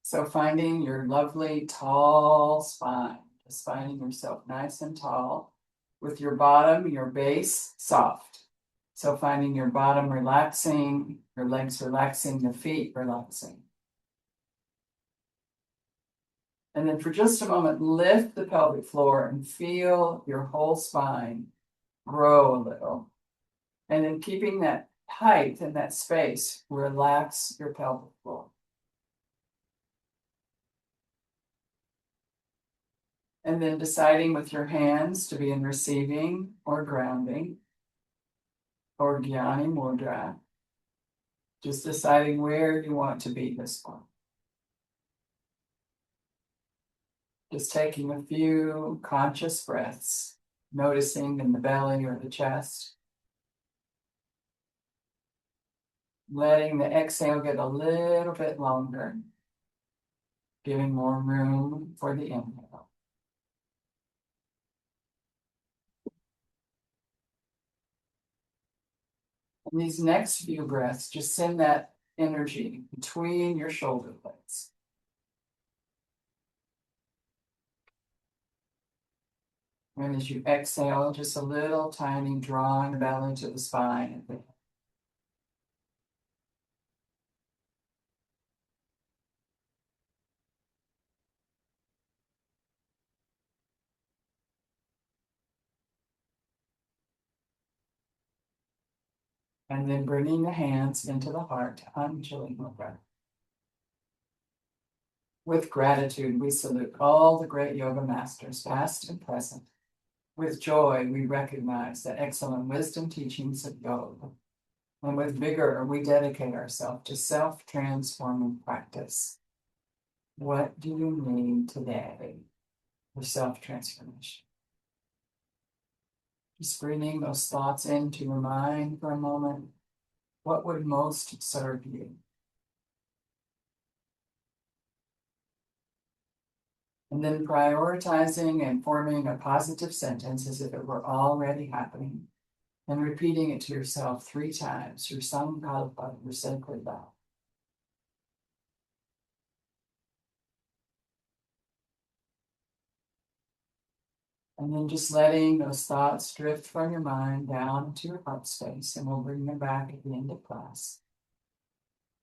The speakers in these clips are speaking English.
So finding your lovely tall spine, just finding yourself nice and tall with your bottom, your base soft. So finding your bottom relaxing, your legs relaxing, the feet relaxing. And then for just a moment, lift the pelvic floor and feel your whole spine grow a little. And then keeping that height and that space, relax your pelvic floor. And then deciding with your hands to be in receiving or grounding or Jnani Mudra. Just deciding where you want to be this one. Just taking a few conscious breaths, noticing in the belly or the chest. Letting the exhale get a little bit longer, giving more room for the inhale. And these next few breaths, just send that energy between your shoulder blades. And as you exhale, just a little tiny drawing belly to the spine. And then bringing the hands into the heart, Anjali Mudra. With gratitude, we salute all the great yoga masters, past and present. With joy, we recognize the excellent wisdom teachings of yoga. And with vigor, we dedicate ourselves to self-transforming practice. What do you need today for self-transformation? Just bringing those thoughts into your mind for a moment. What would most serve you? And then prioritizing and forming a positive sentence as if it were already happening. And repeating it to yourself 3 times, your Sankalpa, your sacred vow. And then just letting those thoughts drift from your mind down into your heart space, and we'll bring them back at the end of class.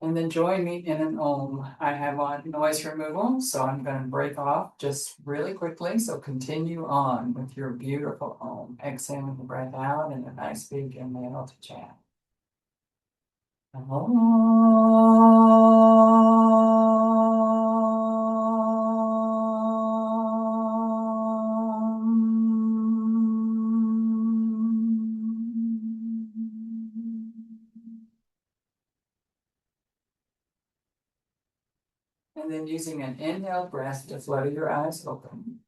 And then join me in an Om. I have on noise removal, so I'm going to break off just really quickly. So continue on with your beautiful Om. Exhaling the breath out and a nice big inhale to chant. And then using an inhale breath to flutter your eyes open.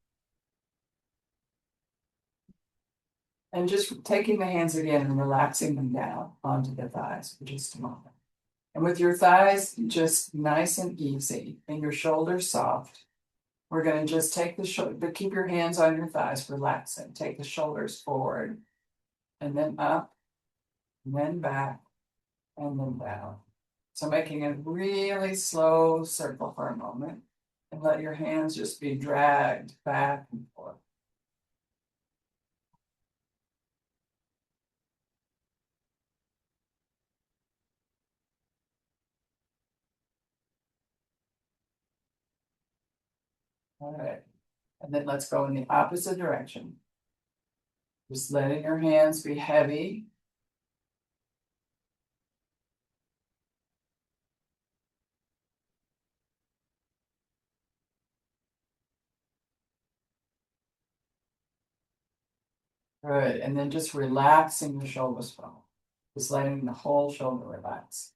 And just taking the hands again and relaxing them down onto the thighs for just a moment. And with your thighs just nice and easy and your shoulders soft, we're going to just take the shoulder, but keep your hands on your thighs, relaxing. Take the shoulders forward and then up, and then back, and then down. So making a really slow circle for a moment, and let your hands just be dragged back and forth. All right. And then let's go in the opposite direction. Just letting your hands be heavy. Good. And then just relaxing the shoulders from. Just letting the whole shoulder relax.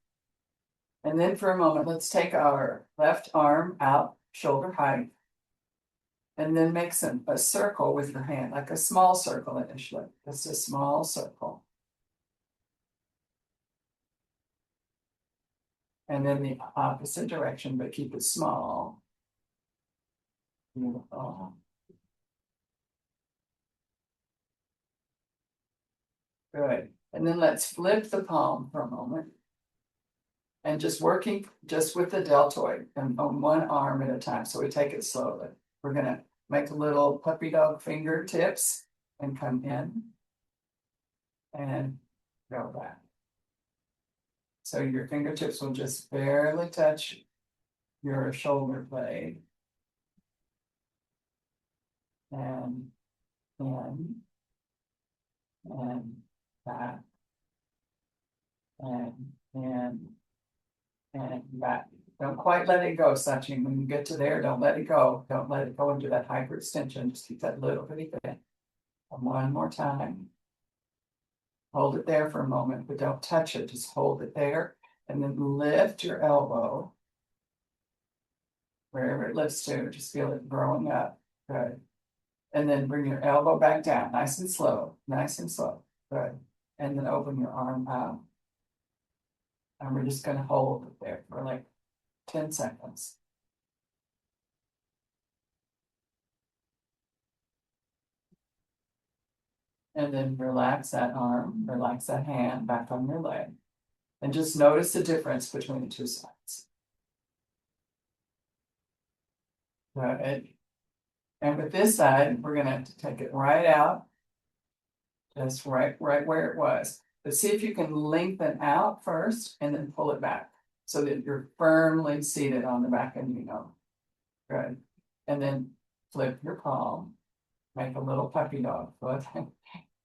And then for a moment, let's take our left arm out, shoulder height. And then make a circle with your hand, like a small circle initially. Just a small circle. And then the opposite direction, but keep it small. Beautiful. Good. And then let's flip the palm for a moment. And just working just with the deltoid and on one arm at a time. So we take it slowly. We're gonna make a little puppy dog fingertips and come in and go back. So your fingertips will just barely touch your shoulder blade. And in and back and in and back. Don't quite let it go, Sachin. When you get to there, don't let it go. Don't let it go into that hyperextension. Just keep that little bitty bit. And one more time. Hold it there for a moment, but don't touch it. Just hold it there. And then lift your elbow. Wherever it lifts to, just feel it growing up. Good. And then bring your elbow back down, nice and slow, nice and slow. Good. And then open your arm out. And we're just going to hold it there for like 10 seconds. And then relax that arm, relax that hand back on your leg. And just notice the difference between the two sides. Good. And with this side, we're going to take it right out. Just right where it was. But see if you can lengthen out first and then pull it back so that you're firmly seated on the back of your knee. Good. And then flip your palm, make a little puppy dog foot,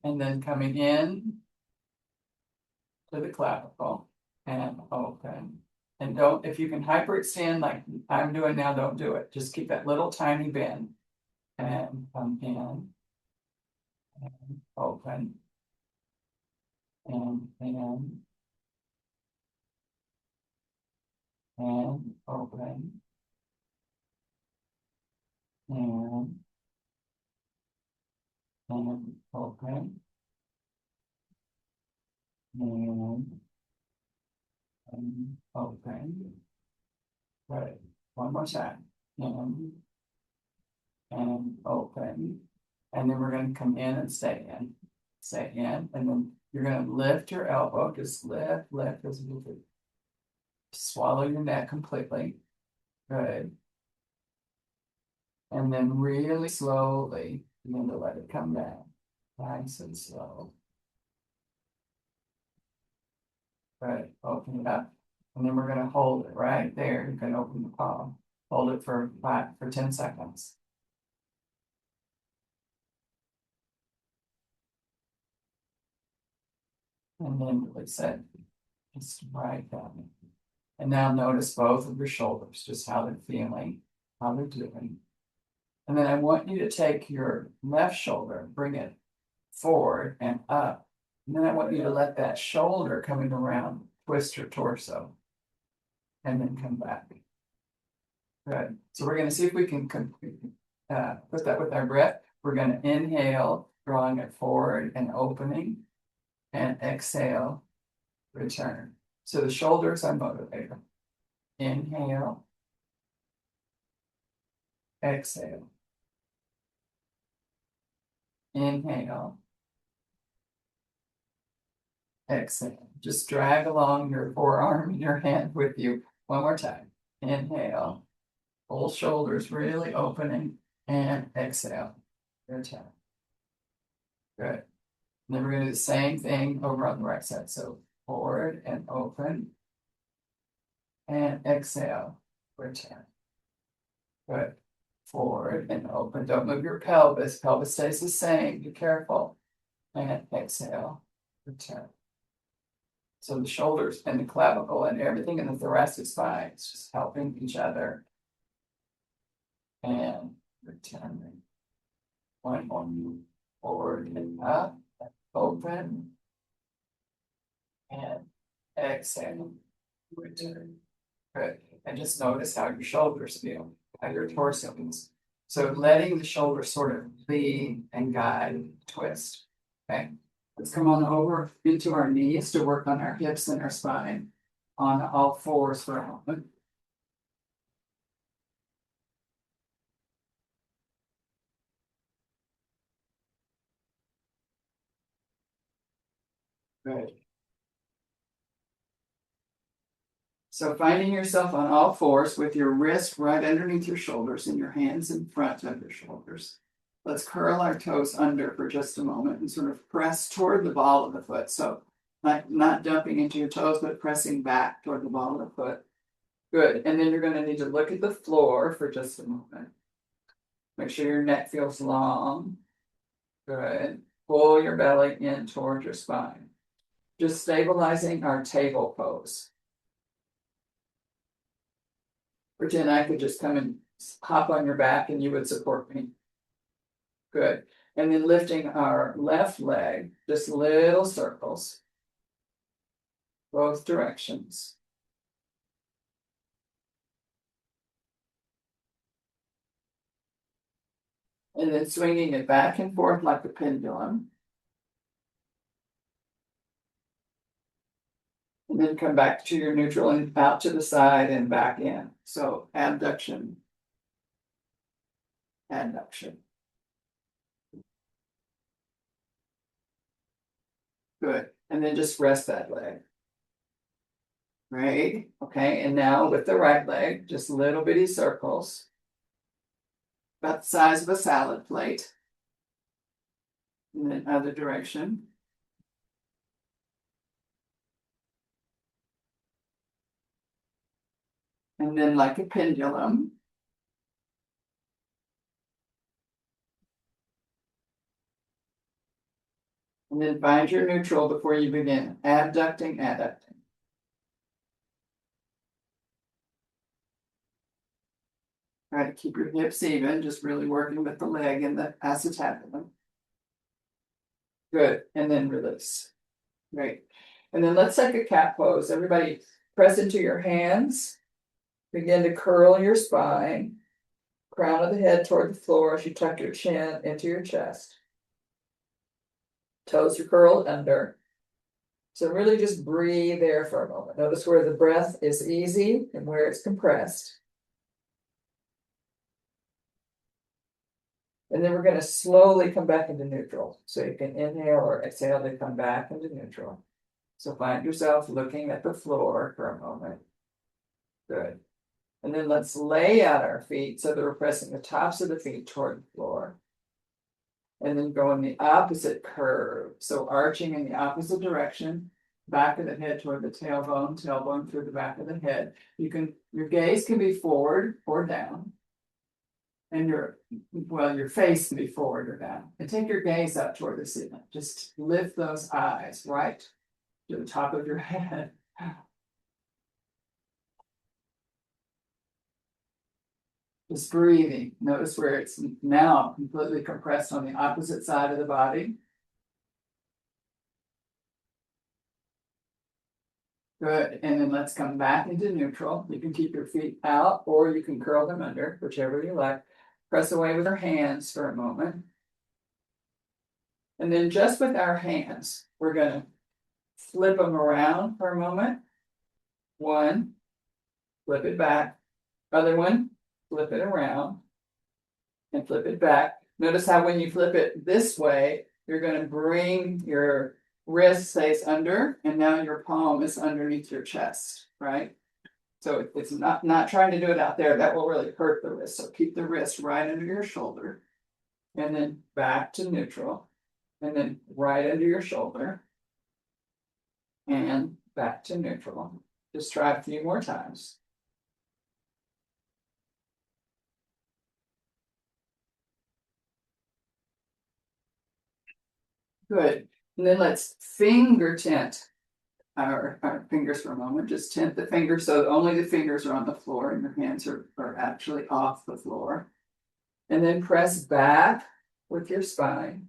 and then coming in to the clavicle and open. And don't, if you can hyperextend like I'm doing now, don't do it. Just keep that little tiny bend and come in and open and in and open and open and open. Right. One more time. And open. And then we're going to come in and stay in. Stay in. And then you're going to lift your elbow. Just lift as you do. Swallow your neck completely. Good. And then really slowly, begin to let it come down. Nice and slow. Good. Open it up. And then we're going to hold it right there. You can open the palm. Hold it for 10 seconds. And then release it. Just right down. And now notice both of your shoulders, just how they're feeling, how they're doing. And then I want you to take your left shoulder, bring it forward and up. And then I want you to let that shoulder coming around twist your torso. And then come back. Good. So we're going to see if we can put that with our breath. We're going to inhale, drawing it forward and opening. And exhale, return. So the shoulders are motivator. Inhale. Exhale. Inhale. Exhale. Just drag along your forearm and your hand with you. One more time. Inhale. Full shoulders really opening. And exhale. Return. Good. And then we're going to do the same thing over on the right side. So forward and open. And exhale. Return. Good. Forward and open. Don't move your pelvis. Pelvis stays the same. Be careful. And exhale. Return. So the shoulders and the clavicle and everything in the thoracic spine is just helping each other. And returning. One more move forward and up. Open. And exhale. Return. Good. And just notice how your shoulders feel, how your torso feels. So letting the shoulders sort of lead and guide, twist. Okay. Let's come on over into our knees to work on our hips and our spine on all fours for a moment. Good. So finding yourself on all fours with your wrist right underneath your shoulders and your hands in front of your shoulders. Let's curl our toes under for just a moment and sort of press toward the ball of the foot. So not dumping into your toes, but pressing back toward the ball of the foot. Good. And then you're going to need to look at the floor for just a moment. Make sure your neck feels long. Good. Pull your belly in toward your spine. Just stabilizing our table pose. Pretend I could just come and hop on your back and you would support me. Good. And then lifting our left leg, just little circles, both directions. And then swinging it back and forth like a pendulum. And then come back to your neutral and out to the side and back in. So abduction, adduction. Good. And then just rest that leg. Right? Okay. And now with the right leg, just little bitty circles. About the size of a salad plate. And then other direction. And then like a pendulum. And then find your neutral before you begin. Abducting, adducting. Try to keep your hips even, just really working with the leg and the acetabulum. Good. And then release. Great. And then let's take a cat pose. Everybody press into your hands. Begin to curl your spine. Crown of the head toward the floor as you tuck your chin into your chest. Toes are curled under. So really just breathe there for a moment. Notice where the breath is easy and where it's compressed. And then we're going to slowly come back into neutral. So you can inhale or exhale to come back into neutral. So find yourself looking at the floor for a moment. Good. And then let's lay out our feet so that we're pressing the tops of the feet toward the floor. And then go in the opposite curve. So arching in the opposite direction, back of the head toward the tailbone through the back of the head. Your gaze can be forward or down. And your face can be forward or down. And take your gaze up toward the ceiling. Just lift those eyes right to the top of your head. Just breathing. Notice where it's now completely compressed on the opposite side of the body. Good. And then let's come back into neutral. You can keep your feet out or you can curl them under, whichever you like. Press away with our hands for a moment. And then just with our hands, we're going to flip them around for a moment. One, flip it back. Other one, flip it around and flip it back. Notice how when you flip it this way, you're going to bring your wrist stays under and now your palm is underneath your chest, right? So it's not trying to do it out there. That will really hurt the wrist. So keep the wrist right under your shoulder and then back to neutral and then right under your shoulder and back to neutral. Just try a few more times. Good. And then let's finger tent our fingers for a moment. Just tent the fingers so only the fingers are on the floor and your hands are actually off the floor. And then press back with your spine.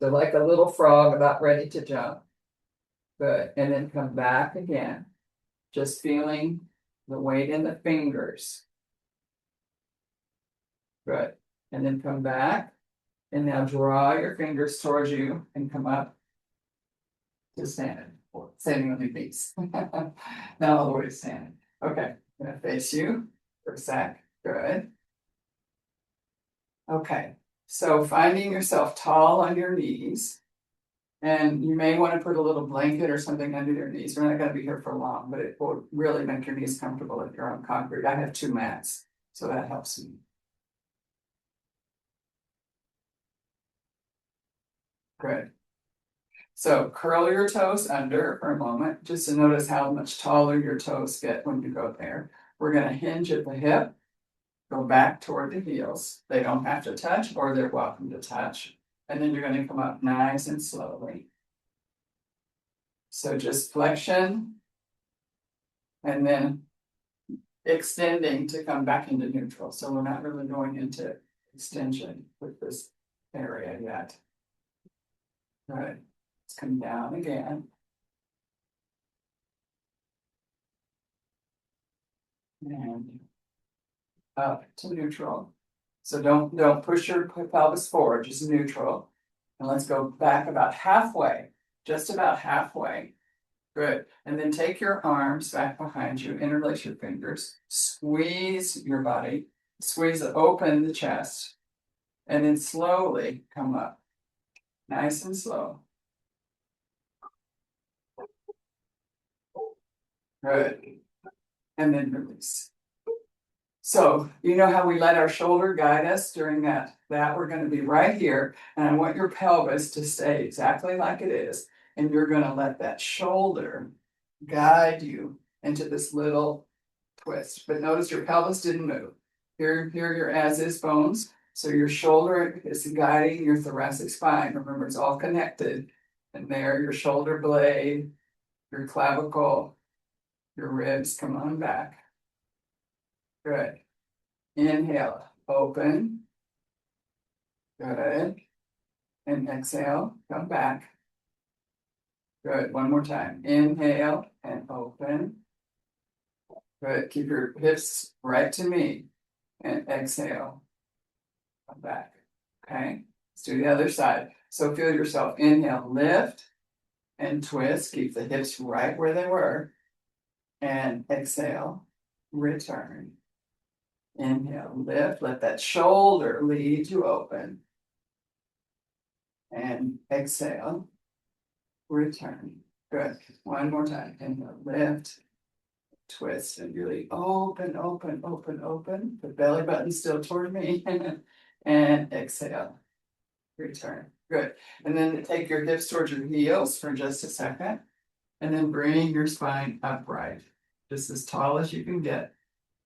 So like a little frog about ready to jump. Good. And then come back again. Just feeling the weight in the fingers. Good. And then come back. And now draw your fingers towards you and come up to standing on your knees. Now all the way to standing. Okay, I'm gonna face you for a sec. Good. Okay, so finding yourself tall on your knees And you may want to put a little blanket or something under your knees. We're not going to be here for long, but it will really make your knees comfortable if you're on concrete. I have 2 mats, so that helps me. Good. So curl your toes under for a moment, just to notice how much taller your toes get when you go there. We're going to hinge at the hip, go back toward the heels. They don't have to touch, or they're welcome to touch. And then you're going to come up nice and slowly. So just flexion, and then extending to come back into neutral. So we're not really going into extension with this area yet. Good. Let's come down again. And up to neutral. So don't push your pelvis forward, just neutral. And let's go back about halfway, just about halfway. Good. And then take your arms back behind you, interlace your fingers, squeeze your body, squeeze open the chest, and then slowly come up. Nice and slow. Good. And then release. So you know how we let our shoulder guide us during that we're going to be right here. And I want your pelvis to stay exactly like it is. And you're going to let that shoulder guide you into this little twist. But notice your pelvis didn't move. Here are your as-is bones. So your shoulder is guiding your thoracic spine. Remember, it's all connected. And there, your shoulder blade, your clavicle, your ribs, come on back. Good. Inhale, open. Good. And exhale, come back. Good. One more time. Inhale and open. Good. Keep your hips right to me. And exhale. Come back. Okay. Let's do the other side. So feel yourself. Inhale, lift and twist. Keep the hips right where they were. And exhale, return. Inhale, lift. Let that shoulder lead you open. And exhale, return. Good. One more time. Inhale, lift, twist, and really open, open, open, open. The belly button still toward me. And exhale, return. Good. And then take your hips towards your heels for just a second. And then bring your spine upright, just as tall as you can get.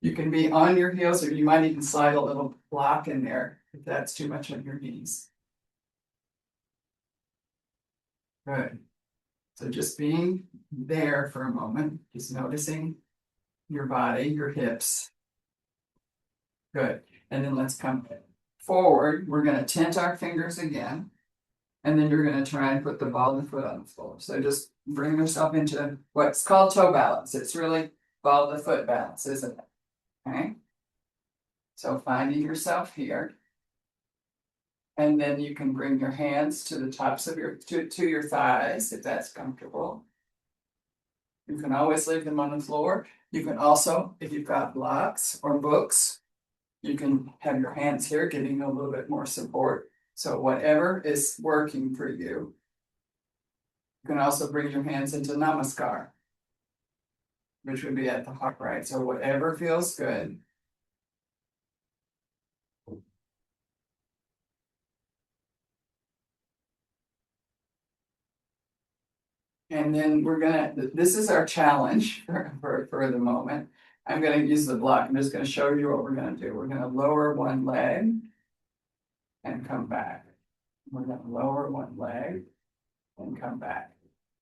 You can be on your heels, or you might even slide a little block in there if that's too much on your knees. Good. So just being there for a moment, just noticing your body, your hips. Good. And then let's come forward. We're going to tent our fingers again. And then you're going to try and put the ball of the foot on the floor. So just bring yourself into what's called toe balance. It's really ball of the foot balance, isn't it? Okay. So finding yourself here. And then you can bring your hands to the tops of to your thighs, if that's comfortable. You can always leave them on the floor. You can also, if you've got blocks or books, you can have your hands here, giving a little bit more support. So whatever is working for you. You can also bring your hands into Namaskar, which would be at the heart, right? So whatever feels good. And then we're gonna, this is our challenge for the moment. I'm gonna use the block. I'm just gonna show you what we're gonna do. We're gonna lower one leg and come back. We're gonna lower one leg and come back.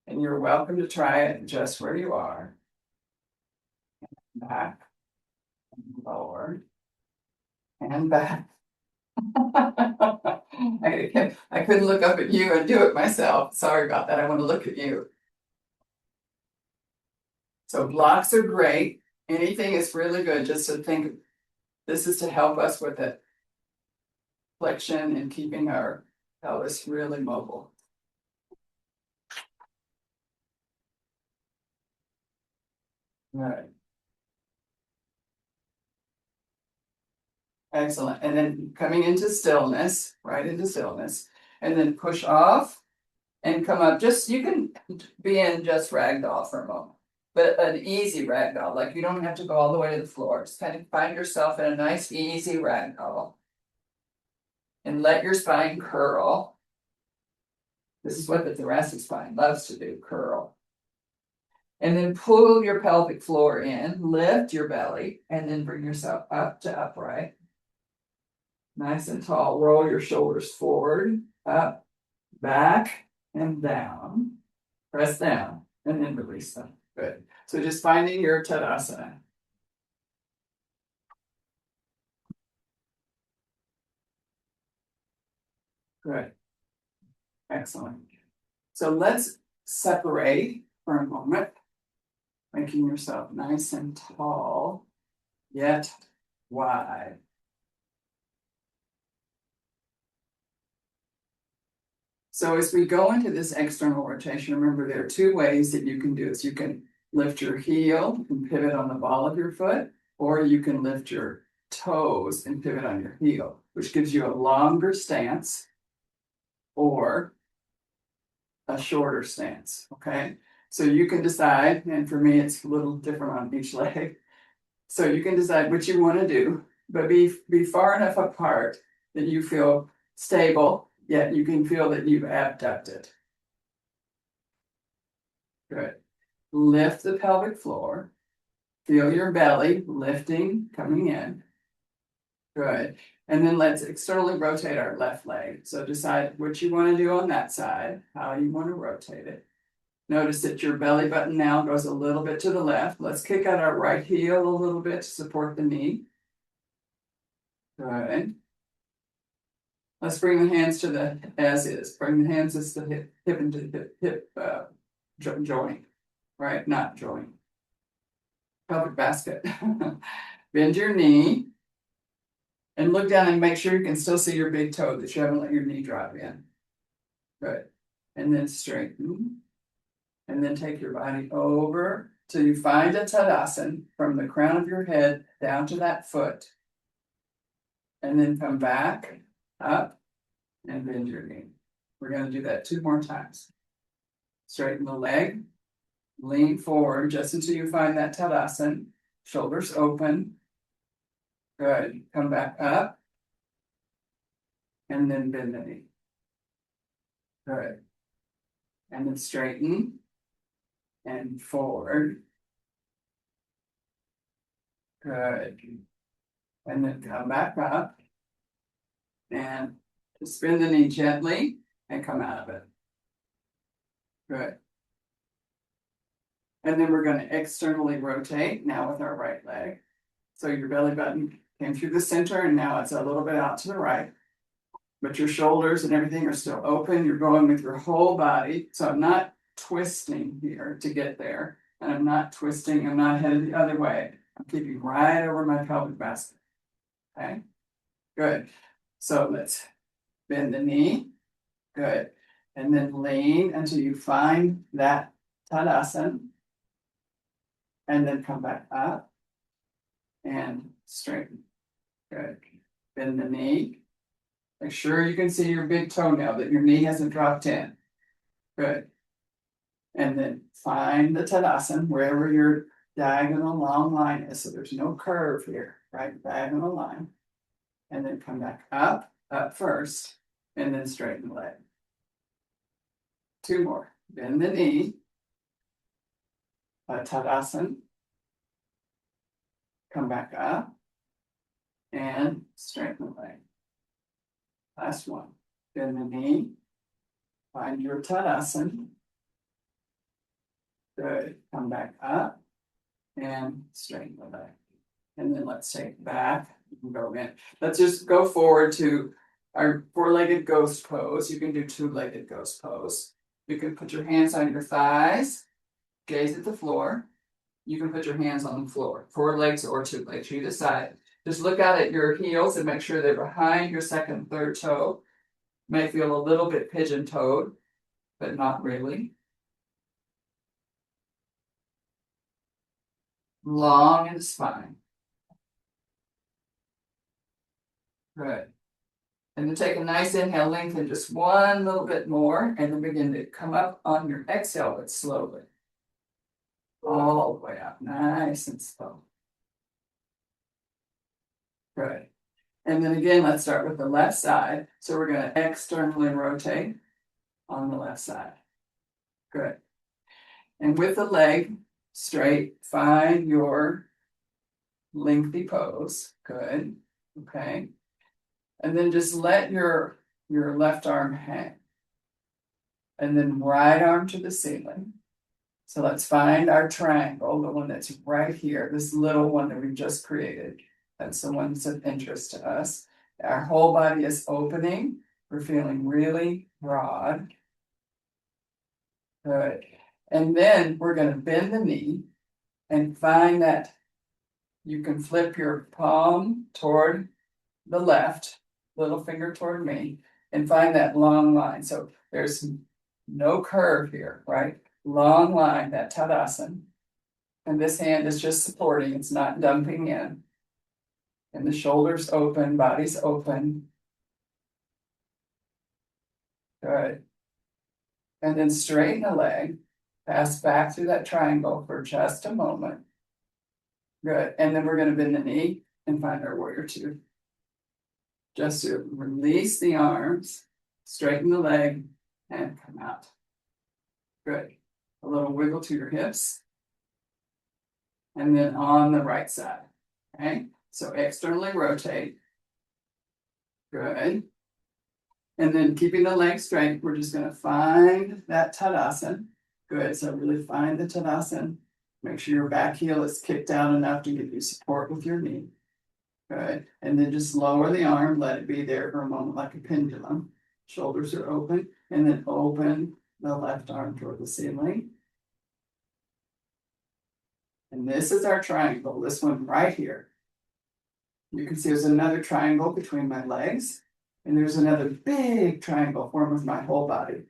And you're welcome to try it just where you are. Back, and lower, and back. I couldn't look up at you and do it myself. Sorry about that. I want to look at you. So blocks are great. Anything is really good. Just to think, this is to help us with the flexion and keeping our pelvis really mobile. All right. Excellent. And then coming into stillness, right into stillness, and then push off and come up. Just, you can be in just ragdoll for a moment, but an easy ragdoll, like you don't have to go all the way to the floor. Just kind of find yourself in a nice, easy ragdoll. And let your spine curl. This is what the thoracic spine loves to do, curl. And then pull your pelvic floor in, lift your belly, and then bring yourself up to upright. Nice and tall. Roll your shoulders forward, up, back, and down. Press down, and then release them. Good. So just finding your Tadasana. Good. Excellent. So let's separate for a moment, making yourself nice and tall, yet wide. So as we go into this external rotation, remember there are two ways that you can do this. You can lift your heel and pivot on the ball of your foot, or you can lift your toes and pivot on your heel, which gives you a longer stance or a shorter stance, okay? So you can decide, and for me, it's a little different on each leg. So you can decide what you want to do, but be far enough apart that you feel stable, yet you can feel that you've abducted. Good. Lift the pelvic floor. Feel your belly lifting, coming in. Good. And then let's externally rotate our left leg. So decide what you want to do on that side, how you want to rotate it. Notice that your belly button now goes a little bit to the left. Let's kick out our right heel a little bit to support the knee. Good. Let's bring the hands to the as is. Bring the hands as the hip into the hip joint, right? Not joint. Pelvic basket. Bend your knee and look down and make sure you can still see your big toe, that you haven't let your knee drop in. Good. And then straighten. And then take your body over till you find a Tadasana from the crown of your head down to that foot. And then come back, up, and bend your knee. We're going to do that 2 more times. Straighten the leg, lean forward just until you find that Tadasana. Shoulders open. Good. Come back up, and then bend the knee. Good. And then straighten and forward. Good. And then come back up and spin the knee gently and come out of it. Good. And then we're going to externally rotate now with our right leg. So your belly button came through the center and now it's a little bit out to the right. But your shoulders and everything are still open. You're going with your whole body. So I'm not twisting here to get there. And I'm not twisting. I'm not headed the other way. I'm keeping right over my pelvic basket. Okay, good. So let's bend the knee. Good. And then lean until you find that Tadasana. And then come back up and straighten. Good. Bend the knee. Make sure you can see your big toenail, that your knee hasn't dropped in. Good. And then find the Tadasana wherever your diagonal long line is. So there's no curve here, right? Diagonal line. And then come back up first, and then straighten the leg. 2 more. Bend the knee. Tadasana. Come back up and straighten the leg. Last one. Bend the knee. Find your Tadasana. Good. Come back up and straighten the leg. And then let's take it back and go in. Let's just go forward to our 4-legged ghost pose. You can do 2-legged ghost pose. You can put your hands on your thighs, gaze at the floor. You can put your hands on the floor, 4 legs or 2 legs, you decide. Just look out at your heels and make sure they're behind your 2nd and 3rd toe. May feel a little bit pigeon-toed, but not really. Long in the spine. Good. And then take a nice inhale, lengthen just one little bit more, and then begin to come up on your exhale, but slowly. All the way up, nice and slow. Good. And then again, let's start with the left side. So we're going to externally rotate on the left side. Good. And with the leg straight, find your lengthy pose. Good. Okay. And then just let your left arm hang. And then right arm to the ceiling. So let's find our triangle, the one that's right here, this little one that we just created. That's the one that's of interest to us. Our whole body is opening. We're feeling really broad. Good. And then we're going to bend the knee and find that you can flip your palm toward the left, little finger toward me, and find that long line. So there's no curve here, right? Long line, that Tadasana. And this hand is just supporting, it's not dumping in. And the shoulders open, body's open. Good. And then straighten the leg, pass back through that triangle for just a moment. Good. And then we're going to bend the knee and find our warrior two. Just to release the arms, straighten the leg, and come out. Good. A little wiggle to your hips. And then on the right side. Okay. So externally rotate. Good. And then keeping the leg straight, we're just going to find that Tadasana. Good. So really find the Tadasana. Make sure your back heel is kicked down enough to give you support with your knee. Good. And then just lower the arm, let it be there for a moment like a pendulum. Shoulders are open, and then open the left arm toward the ceiling. And this is our triangle, this one right here. You can see there's another triangle between my legs, and there's another big triangle formed with my whole body.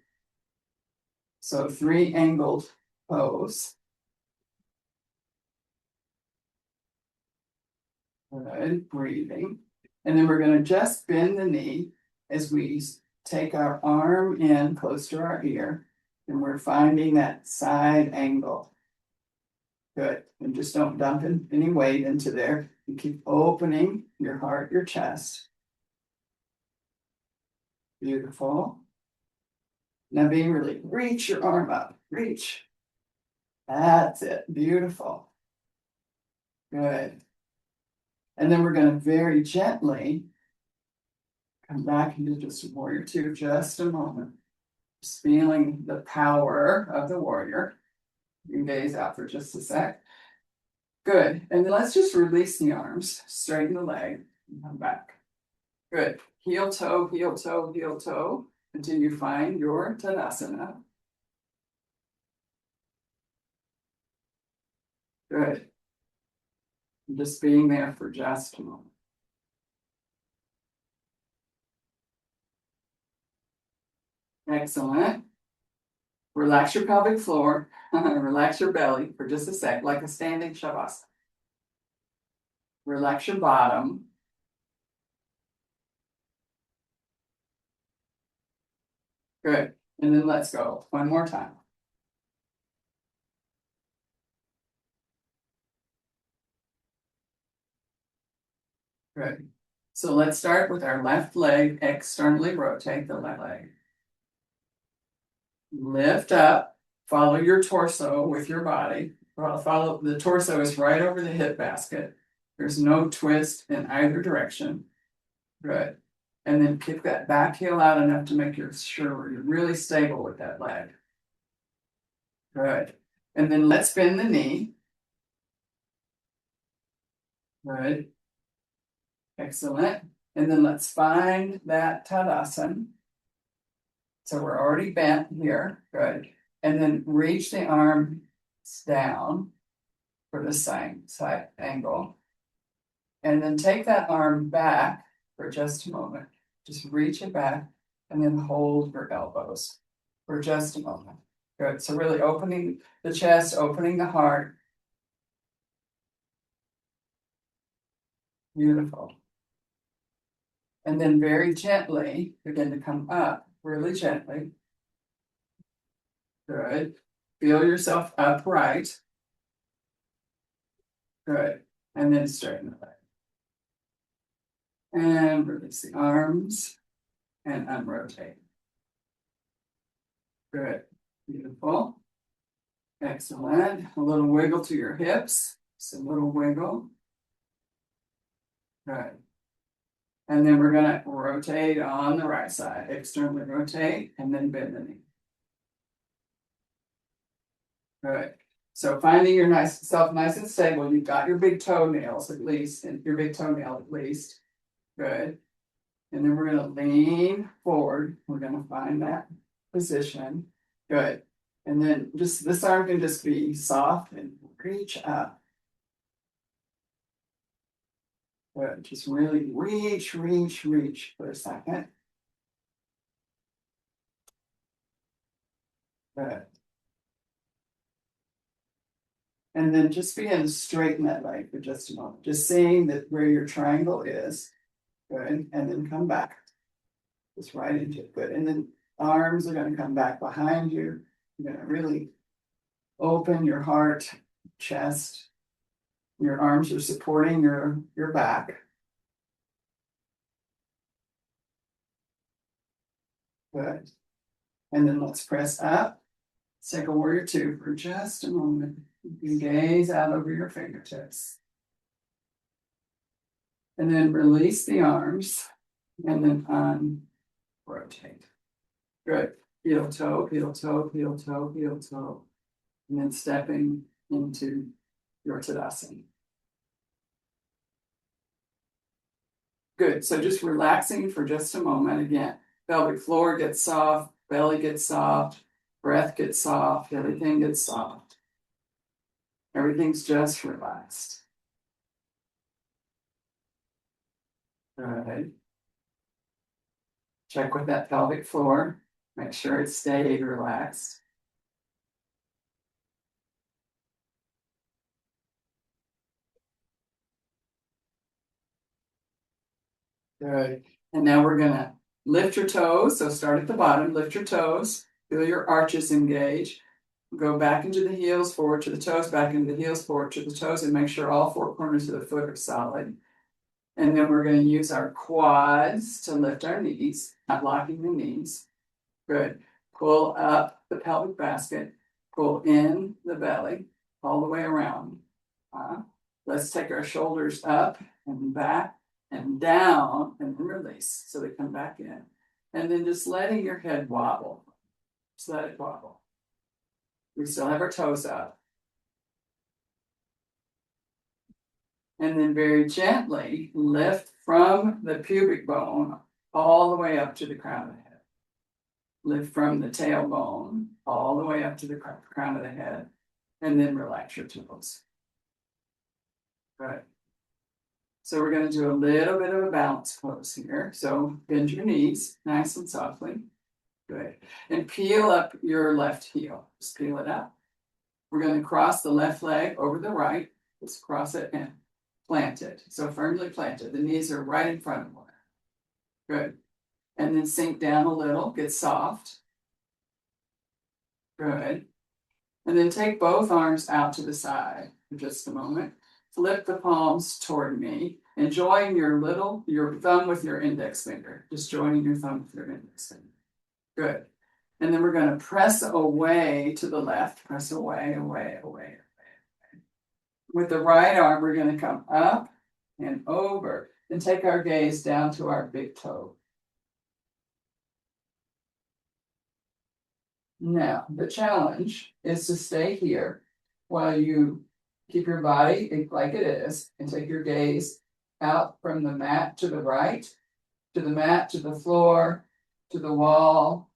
So 3 angled pose. Good, breathing. And then we're going to just bend the knee as we take our arm in close to our ear, and we're finding that side angle. Good. And just don't dump any weight into there. You keep opening your heart, your chest. Beautiful. Now be really, reach your arm up. Reach. That's it. Beautiful. Good. And then we're going to very gently come back into just warrior two, just a moment. Just feeling the power of the warrior. You can gaze out for just a sec. Good. And then let's just release the arms, straighten the leg, and come back. Good. Heel, toe, heel, toe, heel, toe, until you find your Tadasana. Good. And just being there for just a moment. Excellent. Relax your pelvic floor. Relax your belly for just a sec, like a standing Shavasana. Relax your bottom. Good. And then let's go. One more time. Good. So let's start with our left leg. Externally rotate the left leg. Lift up. Follow your torso with your body. Follow the torso is right over the hip basket. There's no twist in either direction. Good. And then kick that back heel out enough to make sure you're really stable with that leg. Good. And then let's bend the knee. Good. Excellent. And then let's find that Tadasana. So we're already bent here. Good. And then reach the arms down for the side angle. And then take that arm back for just a moment. Just reach it back and then hold your elbows for just a moment. Good. So really opening the chest, opening the heart. Beautiful. And then very gently begin to come up, really gently. Good. Feel yourself upright. Good. And then straighten the leg. And release the arms and unrotate. Good. Beautiful. Excellent. A little wiggle to your hips. Just a little wiggle. Good. And then we're going to rotate on the right side. Externally rotate and then bend the knee. Good. So finding your self nice and stable. You've got your big toenails at least, and your big toenail at least. Good. And then we're going to lean forward. We're going to find that position. Good. And then just this arm can just be soft and reach up. Good. Just really reach for a second. Good. And then just begin to straighten that leg for just a moment. Just seeing that where your triangle is. Good. And then come back. Just right into it. Good. And then arms are going to come back behind you. You're going to really open your heart, chest. Your arms are supporting your back. Good. And then let's press up. Let's take a warrior two for just a moment. You can gaze out over your fingertips. And then release the arms. And then rotate. Good. Heel toe, heel toe, heel toe, heel toe. And then stepping into your Tadasana. Good. So just relaxing for just a moment. Again, pelvic floor gets soft, belly gets soft, breath gets soft, everything gets soft. Everything's just relaxed. Good. Check with that pelvic floor. Make sure it stayed relaxed. Good. And now we're going to lift your toes. So start at the bottom, lift your toes, feel your arches engage. Go back into the heels, forward to the toes, back into the heels, forward to the toes, and make sure all four corners of the foot are solid. And then we're going to use our quads to lift our knees, not locking the knees. Good. Pull up the pelvic basket, pull in the belly, all the way around. Let's take our shoulders up and back and down and release so they come back in. And then just letting your head wobble. Just let it wobble. We still have our toes up. And then very gently lift from the pubic bone all the way up to the crown of the head. Lift from the tailbone all the way up to the crown of the head. And then relax your toes. Good. So we're going to do a little bit of a balance pose here. So bend your knees nice and softly. Good. And peel up your left heel. Just peel it up. We're going to cross the left leg over the right. Just cross it and plant it. So firmly planted. The knees are right in front of one. Good. And then sink down a little. Get soft. Good. And then take both arms out to the side for just a moment. Flip the palms toward me and join your thumb with your index finger. Just joining your thumb with your index finger. Good. And then we're going to press away to the left. Press away. With the right arm, we're going to come up and over and take our gaze down to our big toe. Now, the challenge is to stay here while you keep your body like it is and take your gaze out from the mat to the right, to the mat, to the floor, to the wall,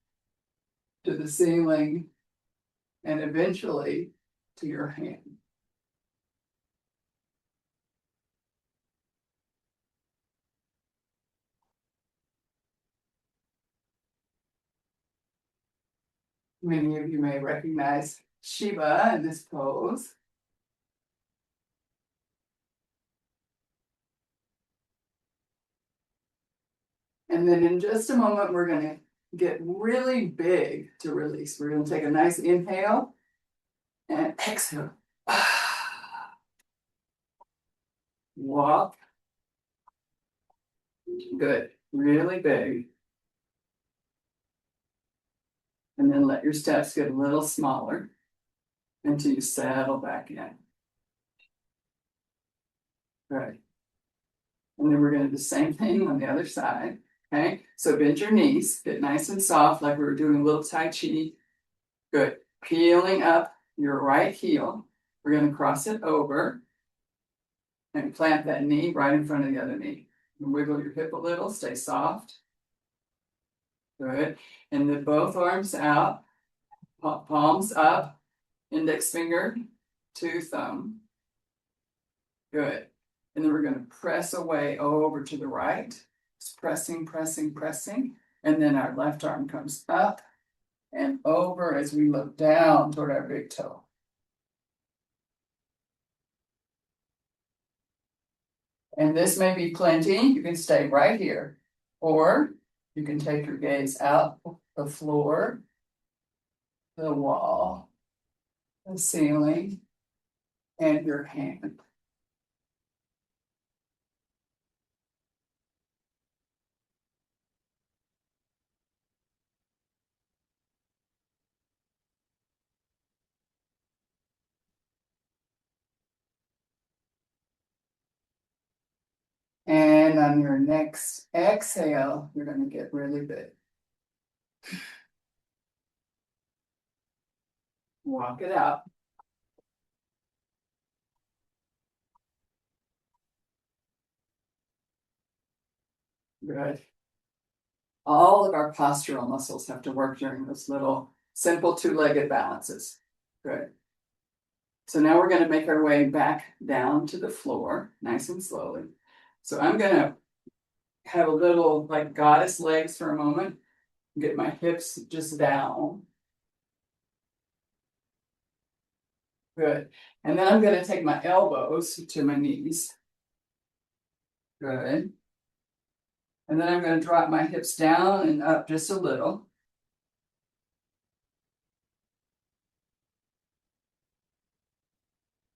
to the ceiling, and eventually to your hand. Many of you may recognize Shiva in this pose. And then in just a moment, we're gonna get really big to release. We're gonna take a nice inhale and exhale. Walk. Good. Really big. And then let your steps get a little smaller until you settle back in. Good. And then we're going to do the same thing on the other side. Okay. So bend your knees, get nice and soft like we were doing a little Tai Chi. Good. Peeling up your right heel. We're going to cross it over and plant that knee right in front of the other knee. And wiggle your hip a little, stay soft. Good. And then both arms out, palms up, index finger to thumb. Good. And then we're going to press away over to the right. Just pressing, pressing, pressing. And then our left arm comes up and over as we look down toward our big toe. And this may be plenty. You can stay right here. Or you can take your gaze out the floor, the wall, the ceiling, and your hand. And on your next exhale, you're going to get really big. Walk it out. Good. All of our postural muscles have to work during those little simple two-legged balances. Good. So now we're going to make our way back down to the floor, nice and slowly. So I'm going to have a little like goddess legs for a moment. Get my hips just down. Good. And then I'm going to take my elbows to my knees. Good. And then I'm going to drop my hips down and up just a little.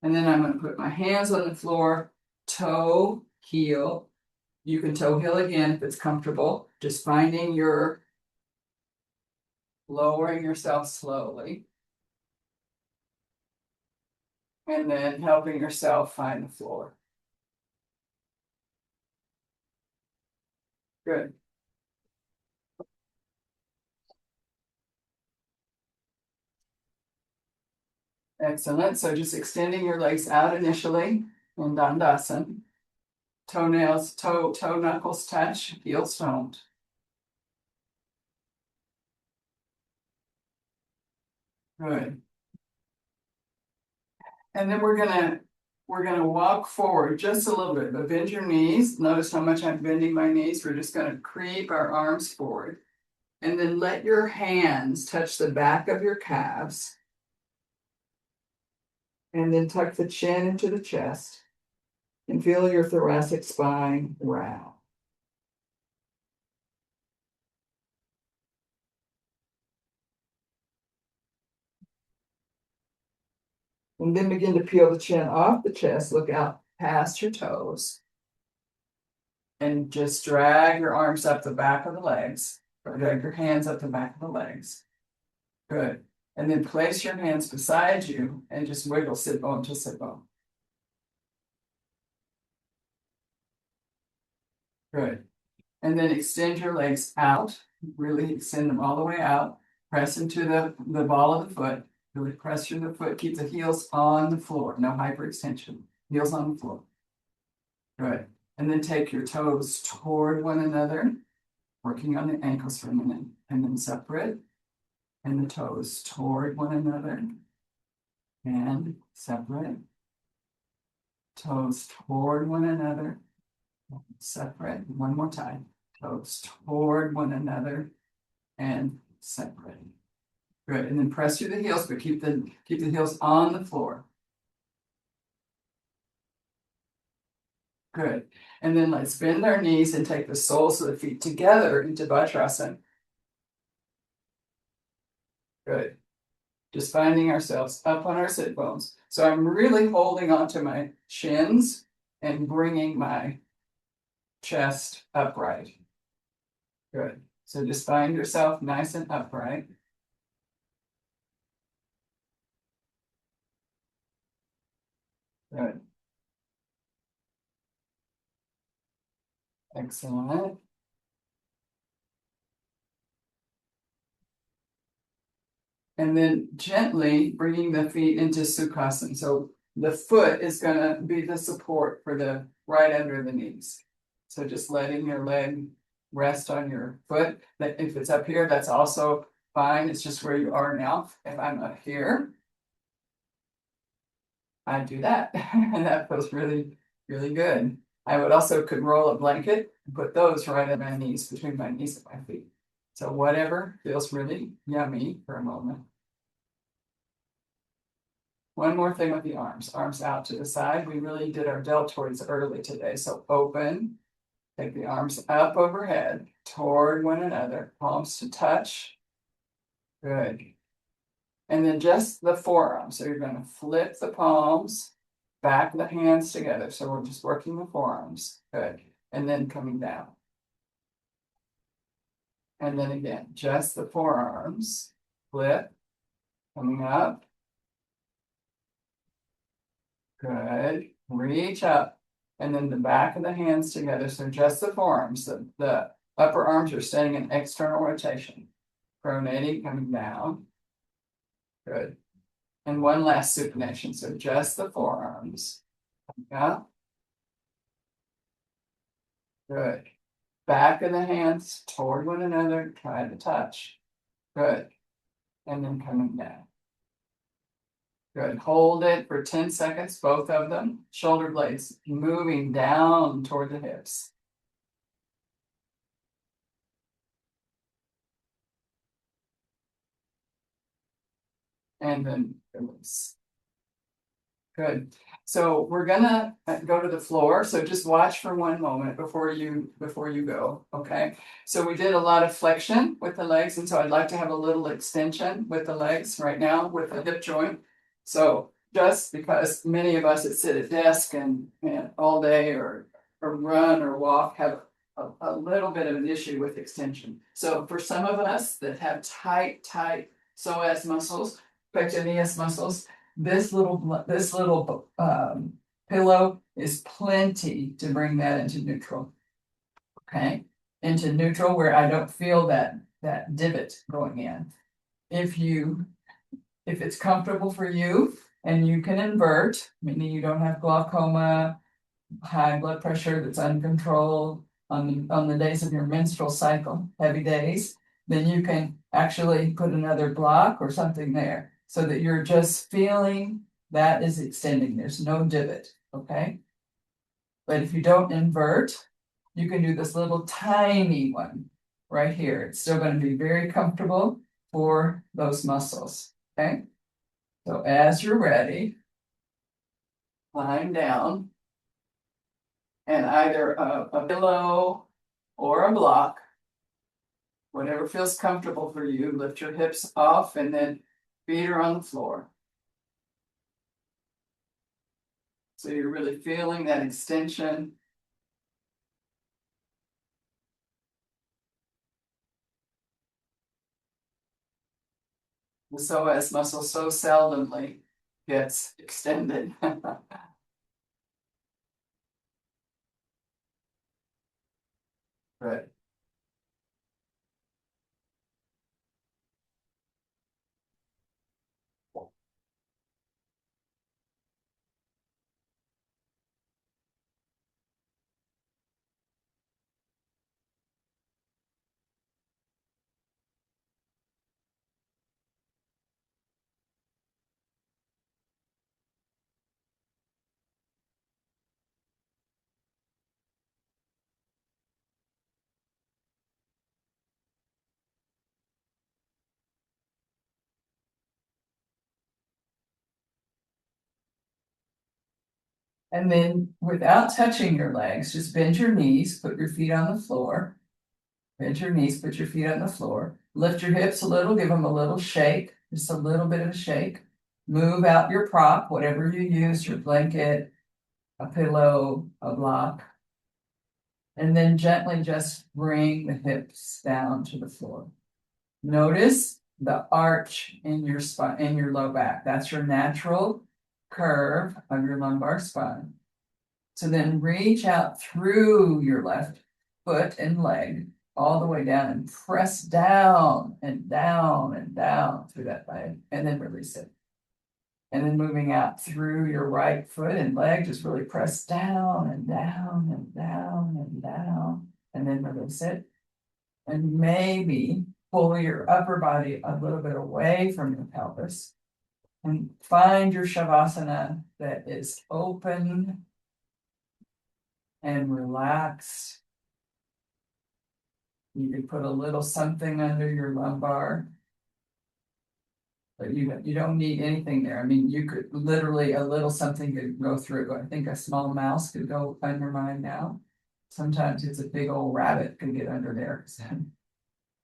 And then I'm going to put my hands on the floor, toe, heel. You can toe heel again if it's comfortable. Just finding your lowering yourself slowly. And then helping yourself find the floor. Good. Excellent. So just extending your legs out initially in Dandasana. Toenails, toe knuckles touch, heels don't. Good. And then we're gonna walk forward just a little bit, but bend your knees. Notice how much I'm bending my knees. We're just gonna creep our arms forward. And then let your hands touch the back of your calves. And then tuck the chin into the chest. And feel your thoracic spine round. And then begin to peel the chin off the chest, look out past your toes. And just drag your arms up the back of the legs, or drag your hands up the back of the legs. Good. And then place your hands beside you and just wiggle sit bone to sit bone. Good. And then extend your legs out, really extend them all the way out. Press into the ball of the foot. Really press through the foot. Keep the heels on the floor. No hyperextension. Heels on the floor. Good. And then take your toes toward one another, working on the ankles for a minute. And then separate. And the toes toward one another. And separate. Toes toward one another. Separate. One more time. Toes toward one another. And separate. Good. And then press through the heels, but keep the heels on the floor. Good. And then let's bend our knees and take the soles of the feet together into Vajrasana. Good. Just finding ourselves up on our sit bones. So I'm really holding onto my shins and bringing my chest upright. Good. So just find yourself nice and upright. Good. Excellent. And then gently bringing the feet into Sukhasana. So the foot is going to be the support for the right under the knees. So just letting your leg rest on your foot. That if it's up here, that's also fine. It's just where you are now. If I'm up here, I do that. And that feels really, really good. I would also could roll a blanket and put those right at my knees, between my knees and my feet. So whatever feels really yummy for a moment. One more thing with the arms. Arms out to the side. We really did our deltoids early today. So open. Take the arms up overhead toward one another. Palms to touch. Good. And then just the forearms. So you're going to flip the palms, back the hands together. So we're just working the forearms. Good. And then coming down. And then again, just the forearms. Flip. Coming up. Good. Reach up. And then the back of the hands together. So just the forearms. The upper arms are staying in external rotation. Pronating, coming down. Good. And one last supination. So just the forearms. Yeah. Good. Back of the hands toward one another. Try to touch. Good. And then coming down. Good. Hold it for 10 seconds, both of them. Shoulder blades moving down toward the hips. And then release. Good. So we're gonna go to the floor. So just watch for one moment before you go. Okay. So we did a lot of flexion with the legs, and so I'd like to have a little extension with the legs right now with the hip joint. So just because many of us that sit at desk and all day or run or walk have a little bit of an issue with extension. So for some of us that have tight psoas muscles, pectineus muscles, this little pillow is plenty to bring that into neutral. Okay, into neutral where I don't feel that divot going in. If it's comfortable for you and you can invert, meaning you don't have glaucoma, high blood pressure that's uncontrolled on the days of your menstrual cycle, heavy days, then you can actually put another block or something there so that you're just feeling that is extending. There's no divot, okay? But if you don't invert, you can do this little tiny one right here. It's still going to be very comfortable for those muscles, okay? So as you're ready, lying down, and either a pillow or a block, whatever feels comfortable for you, lift your hips off and then feet are on the floor. So you're really feeling that extension. The psoas muscle so seldomly gets extended. Good. And then without touching your legs, just bend your knees, put your feet on the floor. Bend your knees, put your feet on the floor. Lift your hips a little, give them a little shake, just a little bit of a shake. Move out your prop, whatever you use, your blanket, a pillow, a block. And then gently just bring the hips down to the floor. Notice the arch in your spine, in your low back. That's your natural curve of your lumbar spine. So then reach out through your left foot and leg all the way down and press down and down and down through that leg and then release it. And then moving out through your right foot and leg, just really press down and down and down and down and then release it. And maybe pull your upper body a little bit away from your pelvis and find your shavasana that is open and relaxed. You could put a little something under your lumbar, but you don't need anything there. I mean, you could literally, a little something could go through. I think a small mouse could go under mine now. Sometimes it's a big old rabbit could get under there.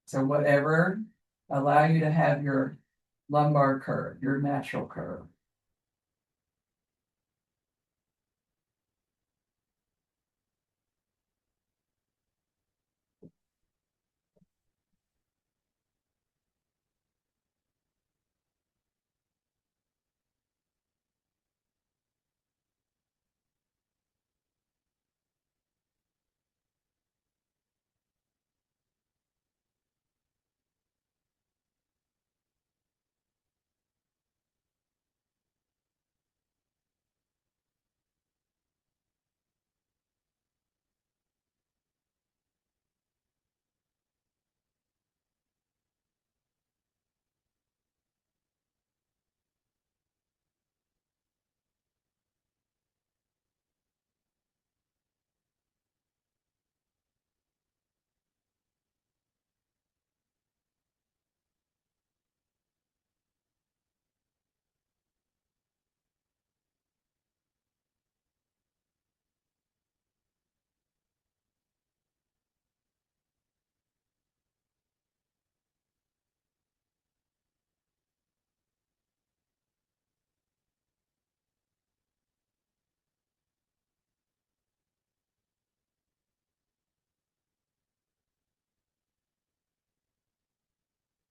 So whatever, allow you to have your lumbar curve, your natural curve.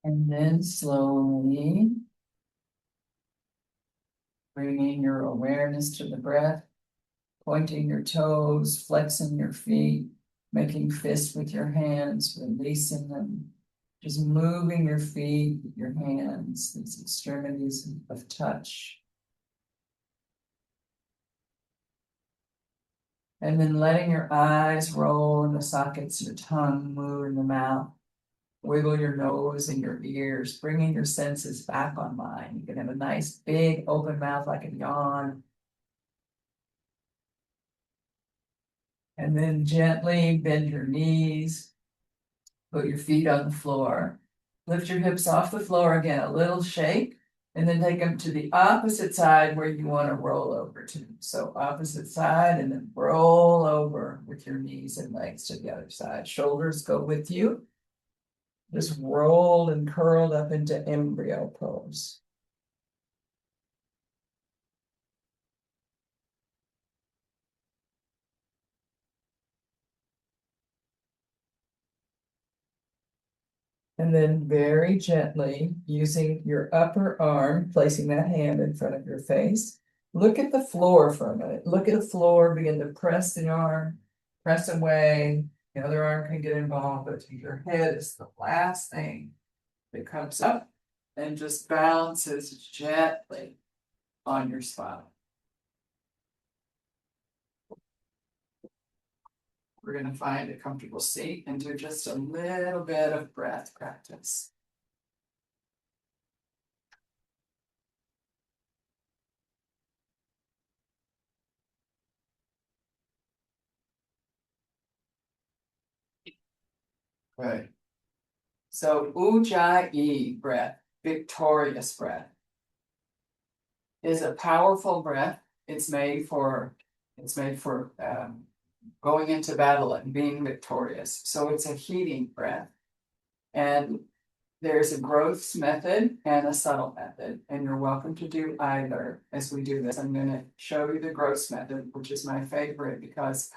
And then slowly bringing your awareness to the breath, pointing your toes, flexing your feet, making fists with your hands, releasing them, just moving your feet, your hands, these extremities of touch. And then letting your eyes roll in the sockets, your tongue move in the mouth. Wiggle your nose and your ears, bringing your senses back online. You can have a nice big open mouth like a yawn. And then gently bend your knees, put your feet on the floor, lift your hips off the floor again, a little shake, and then take them to the opposite side where you want to roll over to. So opposite side and then roll over with your knees and legs to the other side. Shoulders go with you. Just rolled and curled up into embryo pose. And then very gently, using your upper arm, placing that hand in front of your face, look at the floor for a minute. Look at the floor, begin to press the arm, press away. The other arm can get involved, but your head is the last thing that comes up and just bounces gently on your spine. We're going to find a comfortable seat and do just a little bit of breath practice. Good. So Ujjayi breath, victorious breath, is a powerful breath. It's made for It's made for going into battle and being victorious. So it's a heating breath. And there's a growth method and a subtle method, and you're welcome to do either as we do this. I'm going to show you the growth method, which is my favorite because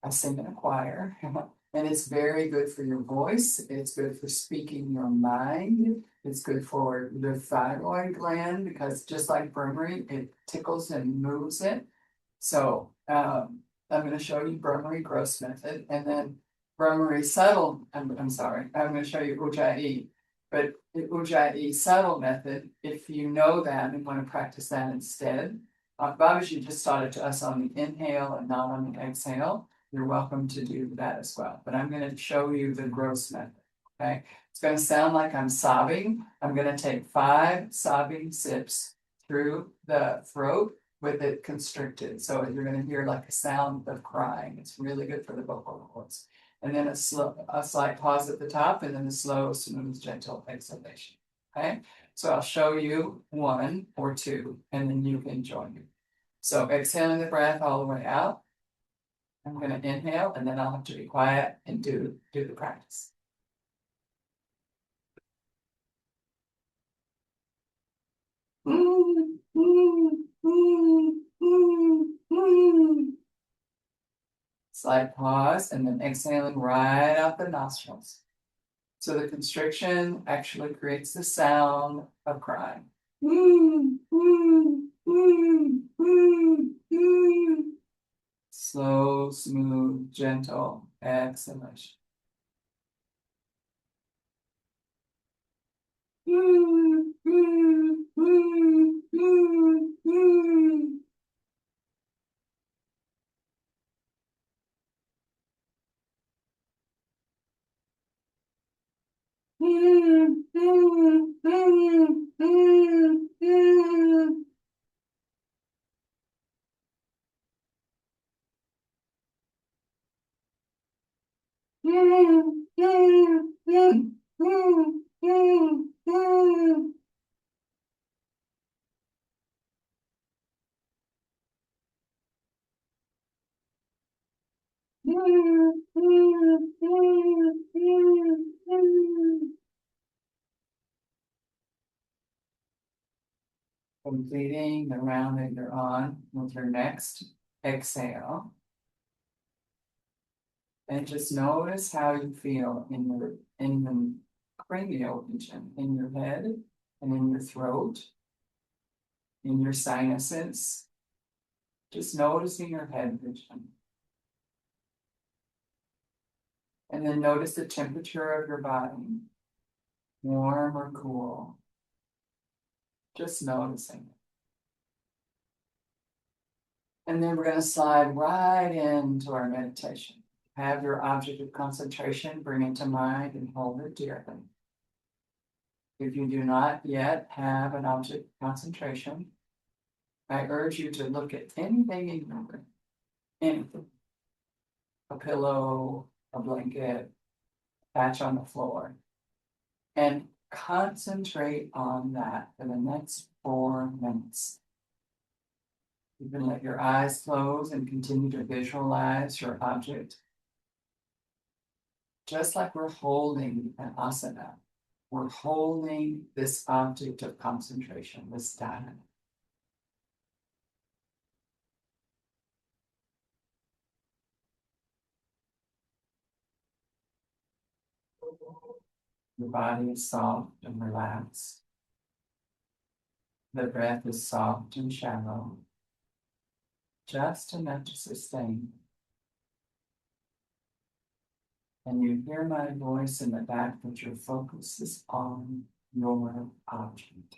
I sing in a choir, and it's very good for your voice. It's good for speaking your mind. It's good for the thyroid gland because just like Burmary, it tickles and moves it. So I'm going to show you Burmary growth method, and then Burmary subtle. I'm sorry, I'm going to show you Ujjayi. But the Ujjayi subtle method, if you know that and want to practice that instead, Babaji just taught it to us on the inhale and not on the exhale. You're welcome to do that as well. But I'm going to show you the growth method. Okay. It's going to sound like I'm sobbing. I'm going to take 5 sobbing sips through the throat with it constricted. So you're going to hear like a sound of crying. It's really good for the vocal cords. And then a slight pause at the top, and then a slow, smooth, gentle exhalation. Okay. So I'll show you 1 or 2, and then you can join me. So exhaling the breath all the way out. I'm going to inhale, and then I'll have to be quiet and do the practice. Slight pause, and then exhaling right out the nostrils. So the constriction actually creates the sound of crying. Slow, smooth, gentle exhalation. Completing the round that you're on with your next exhale. And just notice how you feel in the cranial region, in your head and in your throat, in your sinuses. Just noticing your head region. And then notice the temperature of your body, warm or cool. Just noticing it. And then we're going to slide right into our meditation. Have your object of concentration, bring it to mind and hold it dearly. If you do not yet have an object of concentration, I urge you to look at anything in your room. Anything. A pillow, a blanket, patch on the floor. And concentrate on that for the next 4 minutes. You can let your eyes close and continue to visualize your object. Just like we're holding an asana, we're holding this object of concentration, this dhyana. Your body is soft and relaxed. The breath is soft and shallow, just enough to sustain. And you hear my voice in the back that your focus is on your object.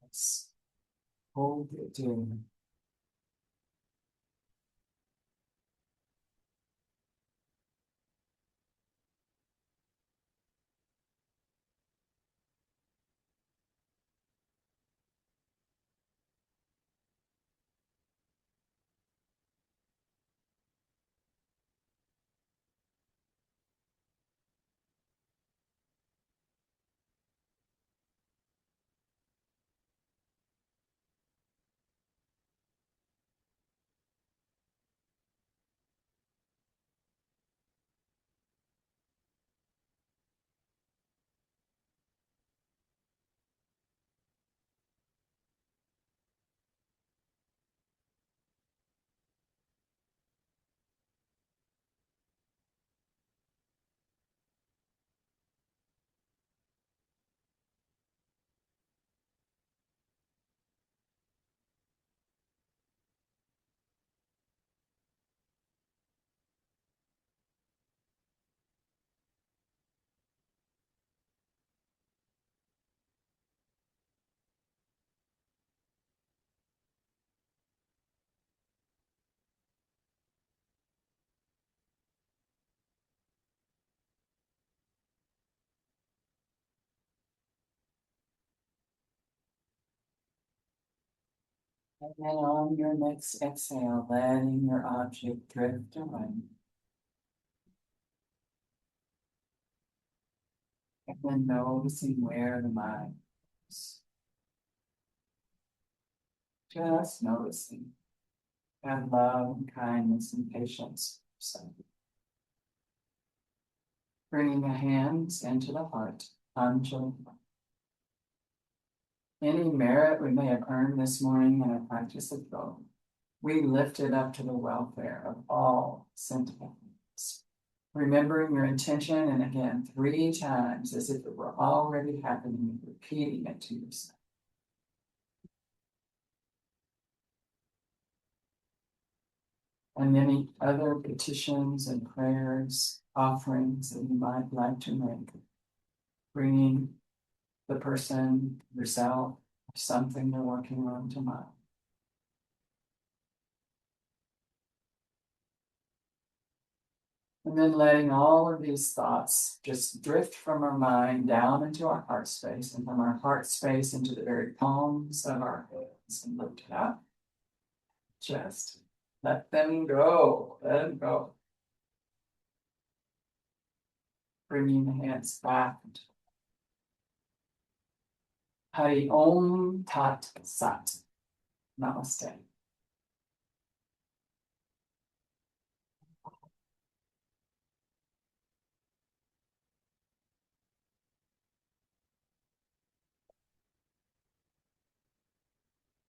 Yes. Hold it in. And then on your next exhale, letting your object drift away. And then noticing where the mind is. Just noticing. And love and kindness and patience. So bringing the hands into the heart. Anjali. Any merit we may have earned this morning in a practice of both, we lift it up to the welfare of all sentient beings. Remembering your intention, and again, 3 times as if it were already happening, repeating it to yourself. And any other petitions and prayers, offerings that you might like to make, bringing the person, yourself, something you're working on to mind. And then letting all of these thoughts just drift from our mind down into our heart space, and from our heart space into the very palms of our hands, and lift it up. Just let them go. Let them go. Bringing the hands back. Hari Om Tat Sat. Namaste.